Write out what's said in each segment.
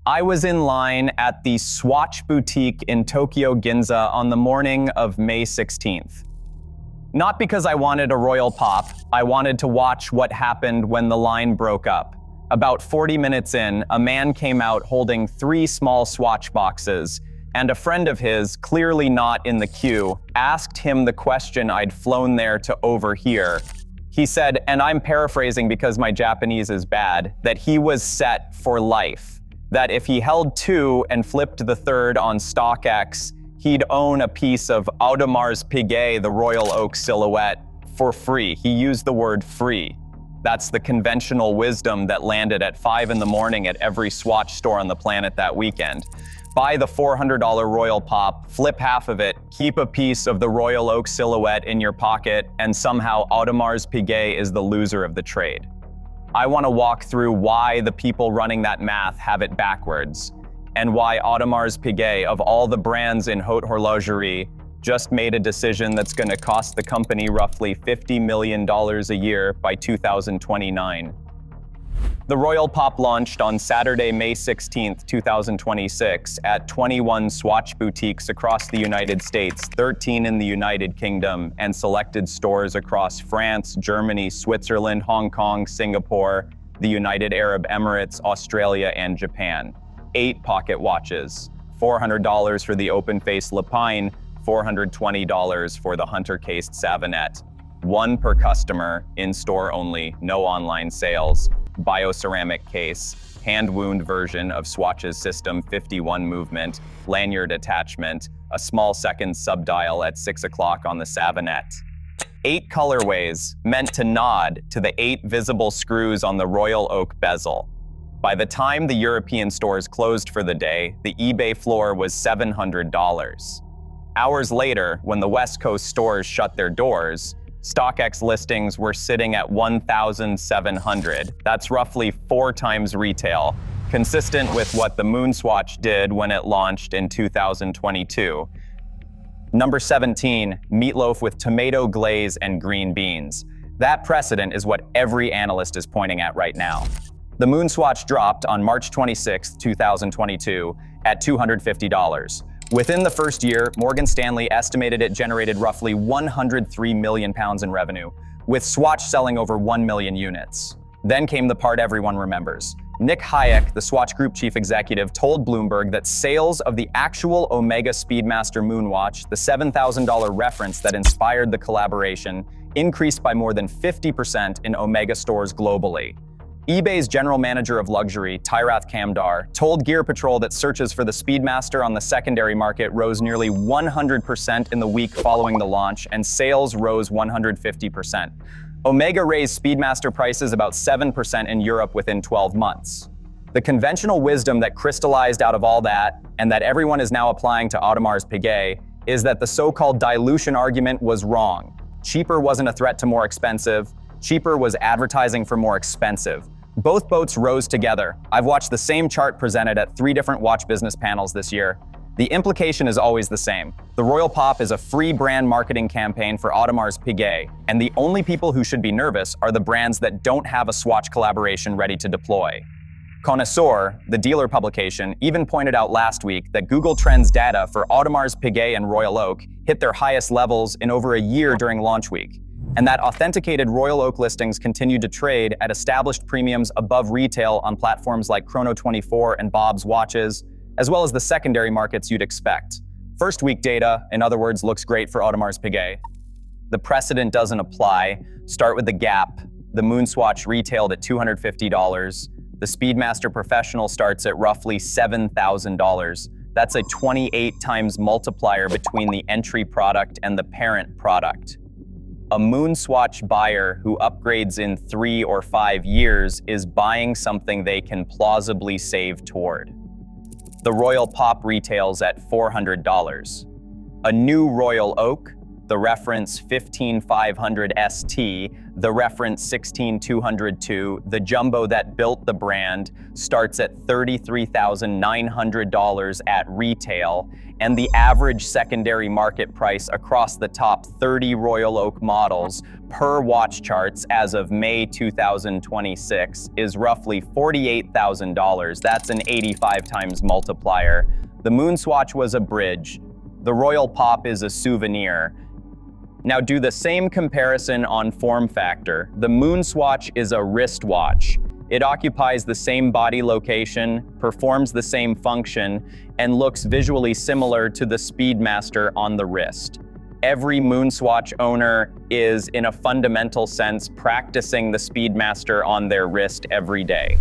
I was in line at the Swatch boutique in Tokyo Ginza on the morning of May 16th. Not because I wanted a royal pop, I wanted to watch what happened when the line broke up. About 40 minutes in, a man came out holding 3 small Swatch boxes, and a friend of his, clearly not in the queue, asked him the question I'd flown there to overhear. He said, and I'm paraphrasing because my Japanese is bad, that he was set for life. That if he held 2 and flipped the 3rd on StockX, he'd own a piece of Audemars Piguet, the Royal Oak silhouette, for free. He used the word free. That's the conventional wisdom that landed at 5 in the morning at every Swatch store on the planet that weekend. Buy the $400 Royal Pop, flip half of it, keep a piece of the Royal Oak silhouette in your pocket, and somehow Audemars Piguet is the loser of the trade. I want to walk through why the people running that math have it backwards, and why Audemars Piguet, of all the brands in haute horlogerie, just made a decision that's going to cost the company roughly $50 million a year by 2029. The Royal Pop launched on Saturday, May 16, 2026 at 21 Swatch boutiques across the United States, 13 in the United Kingdom, and selected stores across France, Germany, Switzerland, Hong Kong, Singapore, the United Arab Emirates, Australia, and Japan. 8 pocket watches, $400 for the open-face Lapine, $420 for the hunter-cased Savonette. 1 per customer, in-store only, no online sales. Bioceramic case, hand-wound version of Swatch's System 51 movement, lanyard attachment, a small second subdial at 6 o'clock on the Savonette. 8 colorways, meant to nod to the 8 visible screws on the Royal Oak bezel. By the time the European stores closed for the day, the eBay floor was $700. Hours later, when the West Coast stores shut their doors, StockX listings were sitting at $1,700. That's roughly 4 times retail, consistent with what the Moonswatch did when it launched in 2022. Number 17, meatloaf with tomato glaze and green beans. That precedent is what every analyst is pointing at right now. The Moonswatch dropped on March 26, 2022 at $250. Within the first year, Morgan Stanley estimated it generated roughly £103 million in revenue, with Swatch selling over 1 million units. Then came the part everyone remembers. Nick Hayek, the Swatch Group chief executive, told Bloomberg that sales of the actual Omega Speedmaster Moonwatch, the $7,000 reference that inspired the collaboration, increased by more than 50% in Omega stores globally. eBay's general manager of luxury, Tyrath Kamdar, told Gear Patrol that searches for the Speedmaster on the secondary market rose nearly 100% in the week following the launch, and sales rose 150%. Omega raised Speedmaster prices about 7% in Europe within 12 months. The conventional wisdom that crystallized out of all that, and that everyone is now applying to Audemars Piguet, is that the so-called dilution argument was wrong. Cheaper wasn't a threat to more expensive. Cheaper was advertising for more expensive. Both boats rose together. I've watched the same chart presented at 3 different watch business panels this year. The implication is always the same. The Royal Pop is a free brand marketing campaign for Audemars Piguet, and the only people who should be nervous are the brands that don't have a Swatch collaboration ready to deploy. Konesseur, the dealer publication, even pointed out last week that Google Trends data for Audemars Piguet and Royal Oak hit their highest levels in over a year during launch week, and that authenticated Royal Oak listings continued to trade at established premiums above retail on platforms like Chrono24 and Bob's Watches, as well as the secondary markets you'd expect. First week data, in other words, looks great for Audemars Piguet. The precedent doesn't apply. Start with the gap. The Moonswatch retailed at $250. The Speedmaster Professional starts at roughly $7,000. That's a 28 times multiplier between the entry product and the parent product. A Moonswatch buyer who upgrades in 3 or 5 years is buying something they can plausibly save toward. The Royal Pop retails at $400. A new Royal Oak, the reference 15500 ST, the reference 16202, the jumbo that built the brand, starts at $33,900 at retail, and the average secondary market price across the top 30 Royal Oak models per WatchCharts as of May 2026 is roughly $48,000. That's an 85 times multiplier. The Moonswatch was a bridge. The Royal Pop is a souvenir. Now do the same comparison on form factor. The Moonswatch is a wristwatch. It occupies the same body location, performs the same function, and looks visually similar to the Speedmaster on the wrist. Every Moonswatch owner is, in a fundamental sense, practicing the Speedmaster on their wrist every day.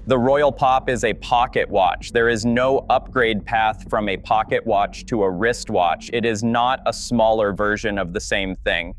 The Royal Pop is a pocket watch. There is no upgrade path from a pocket watch to a wristwatch. It is not a smaller version of the same thing.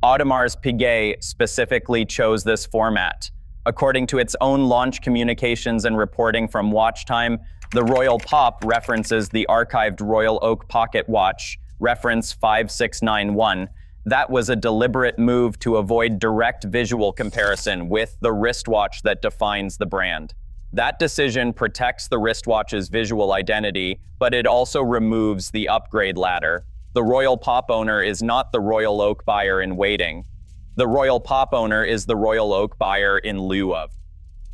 Audemars Piguet specifically chose this format. According to its own launch communications and reporting from WatchTime, the Royal Pop references the archived Royal Oak pocket watch, reference 5691. That was a deliberate move to avoid direct visual comparison with the wristwatch that defines the brand. That decision protects the wristwatch's visual identity, but it also removes the upgrade ladder. The Royal Pop owner is not the Royal Oak buyer in waiting. The Royal Pop owner is the Royal Oak buyer in lieu of.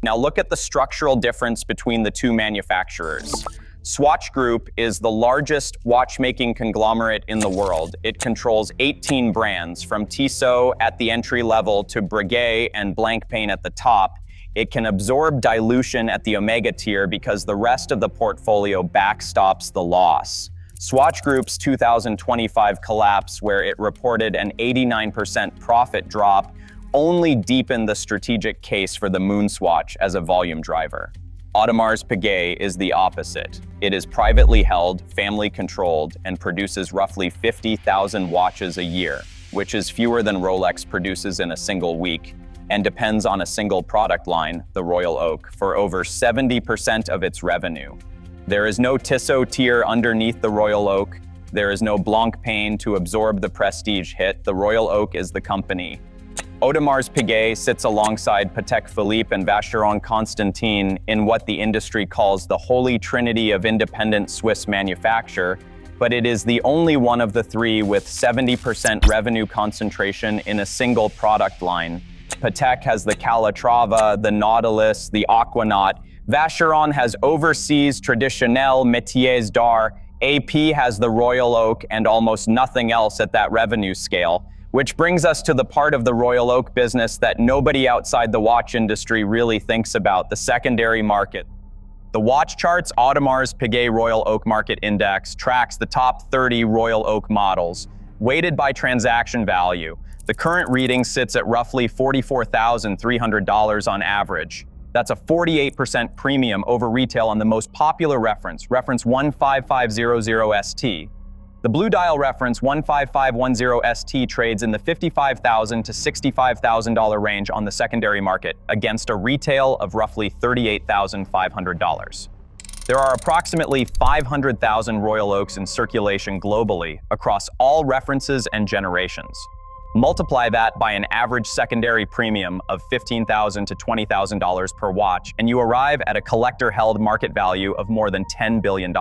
Now look at the structural difference between the two manufacturers. Swatch Group is the largest watchmaking conglomerate in the world. It controls 18 brands, from Tissot at the entry level to Breguet and Blancpain at the top. It can absorb dilution at the Omega tier because the rest of the portfolio backstops the loss. Swatch Group's 2025 collapse, where it reported an 89% profit drop, only deepened the strategic case for the Moonswatch as a volume driver. Audemars Piguet is the opposite. It is privately held, family-controlled, and produces roughly 50,000 watches a year, which is fewer than Rolex produces in a single week, and depends on a single product line, the Royal Oak, for over 70% of its revenue. There is no Tissot tier underneath the Royal Oak. There is no Blancpain to absorb the prestige hit. The Royal Oak is the company. Audemars Piguet sits alongside Patek Philippe and Vacheron Constantin in what the industry calls the holy trinity of independent Swiss manufacture, but it is the only one of the three with 70% revenue concentration in a single product line. Patek has the Calatrava, the Nautilus, the Aquanaut. Vacheron has Overseas, Traditionnel, Métiers d'Art. AP has the Royal Oak and almost nothing else at that revenue scale. Which brings us to the part of the Royal Oak business that nobody outside the watch industry really thinks about, the secondary market. The WatchCharts Audemars Piguet Royal Oak Market Index tracks the top 30 Royal Oak models, weighted by transaction value. The current reading sits at roughly $44,300 on average. That's a 48% premium over retail on the most popular reference 15500 ST. The Blue Dial reference 15510 ST trades in the $55,000 to $65,000 range on the secondary market against a retail of roughly $38,500. There are approximately 500,000 Royal Oaks in circulation globally across all references and generations. Multiply that by an average secondary premium of $15,000 to $20,000 per watch, and you arrive at a collector-held market value of more than $10 billion.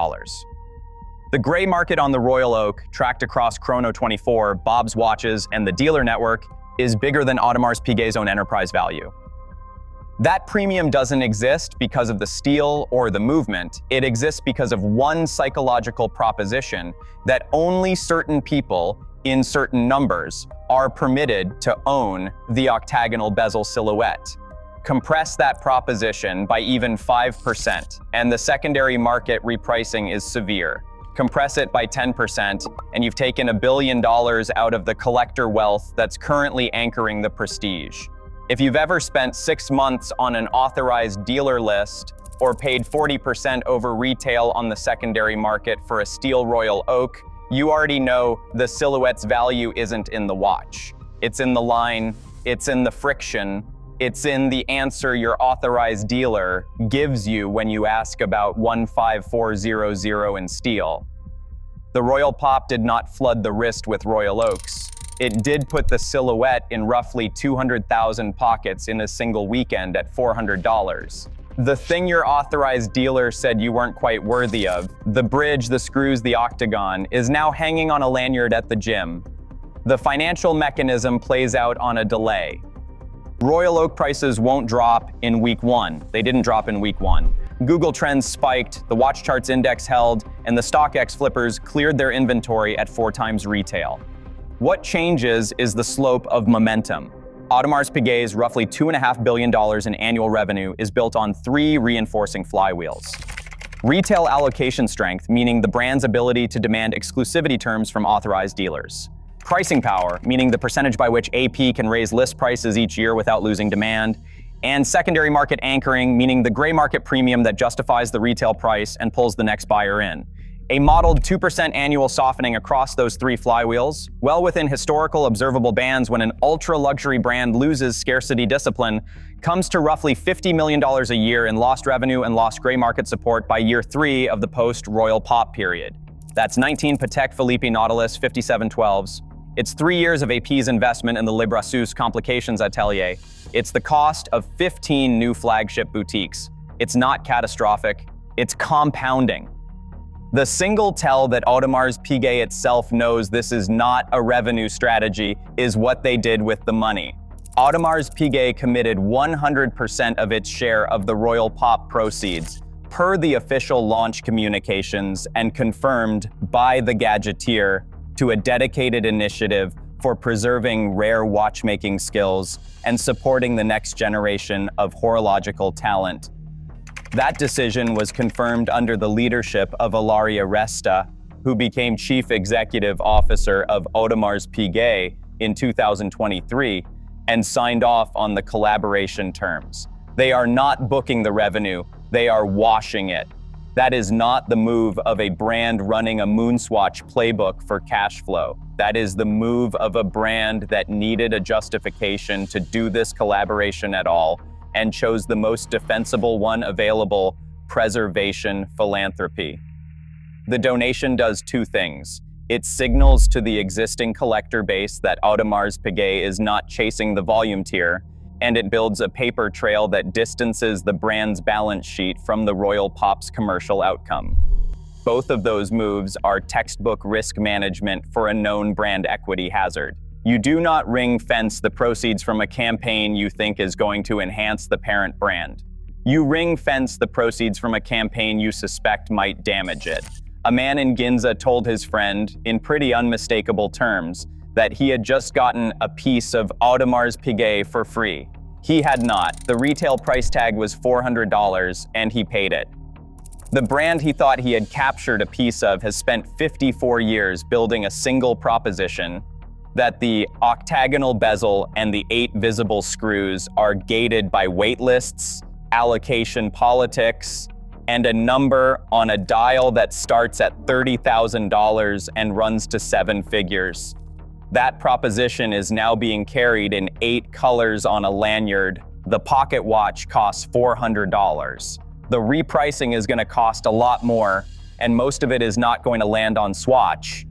The gray market on the Royal Oak, tracked across Chrono24, Bob's Watches, and the dealer network, is bigger than Audemars Piguet's own enterprise value. That premium doesn't exist because of the steel or the movement. It exists because of one psychological proposition that only certain people in certain numbers are permitted to own the octagonal bezel silhouette. Compress that proposition by even 5%, and the secondary market repricing is severe. Compress it by 10%, and you've taken $1 billion out of the collector wealth that's currently anchoring the prestige. If you've ever spent 6 months on an authorized dealer list or paid 40% over retail on the secondary market for a steel Royal Oak, you already know the silhouette's value isn't in the watch. It's in the line, it's in the friction, it's in the answer your authorized dealer gives you when you ask about 15400 in steel. The Royal Pop did not flood the wrist with Royal Oaks. it did put the silhouette in roughly 200,000 pockets in a single weekend at $400. The thing your authorized dealer said you weren't quite worthy of, the bridge, the screws, the octagon, is now hanging on a lanyard at the gym. The financial mechanism plays out on a delay. Royal Oak prices won't drop in week one. They didn't drop in week one. Google Trends spiked, the WatchCharts index held, and the StockX flippers cleared their inventory at 4 times retail. What changes is the slope of momentum. Audemars Piguet's roughly $2.5 billion in annual revenue is built on 3 reinforcing flywheels. Retail allocation strength, meaning the brand's ability to demand exclusivity terms from authorized dealers. Pricing power, meaning the percentage by which AP can raise list prices each year without losing demand. And secondary market anchoring, meaning the gray market premium that justifies the retail price and pulls the next buyer in. A modeled 2% annual softening across those 3 flywheels, well within historical observable bands when an ultra-luxury brand loses scarcity discipline, comes to roughly $50 million a year in lost revenue and lost gray market support by year 3 of the post-Royal Pop period. That's 19 Patek Philippe Nautilus 5712s. It's 3 years of AP's investment in the Le Brassus Complications Atelier. It's the cost of 15 new flagship boutiques. It's not catastrophic, it's compounding. The single tell that Audemars Piguet itself knows this is not a revenue strategy is what they did with the money. Audemars Piguet committed 100% of its share of the Royal Pop proceeds, per the official launch communications and confirmed by the Gadgeteer, to a dedicated initiative for preserving rare watchmaking skills and supporting the next generation of horological talent. That decision was confirmed under the leadership of Ilaria Resta, who became Chief Executive Officer of Audemars Piguet in 2023 and signed off on the collaboration terms. They are not booking the revenue, they are washing it. That is not the move of a brand running a Moonswatch playbook for cash flow. That is the move of a brand that needed a justification to do this collaboration at all and chose the most defensible one available: preservation philanthropy. The donation does 2 things. It signals to the existing collector base that Audemars Piguet is not chasing the volume tier, and it builds a paper trail that distances the brand's balance sheet from the Royal Pop's commercial outcome. Both of those moves are textbook risk management for a known brand equity hazard. You do not ring-fence the proceeds from a campaign you think is going to enhance the parent brand. You ring-fence the proceeds from a campaign you suspect might damage it. A man in Ginza told his friend, in pretty unmistakable terms, that he had just gotten a piece of Audemars Piguet for free. He had not. The retail price tag was $400, and he paid it. The brand he thought he had captured a piece of has spent 54 years building a single proposition: that the octagonal bezel and the 8 visible screws are gated by waitlists, allocation politics, and a number on a dial that starts at $30,000 and runs to 7 figures. That proposition is now being carried in 8 colors on a lanyard. The pocket watch costs $400. The repricing is going to cost a lot more, and most of it is not going to land on Swatch.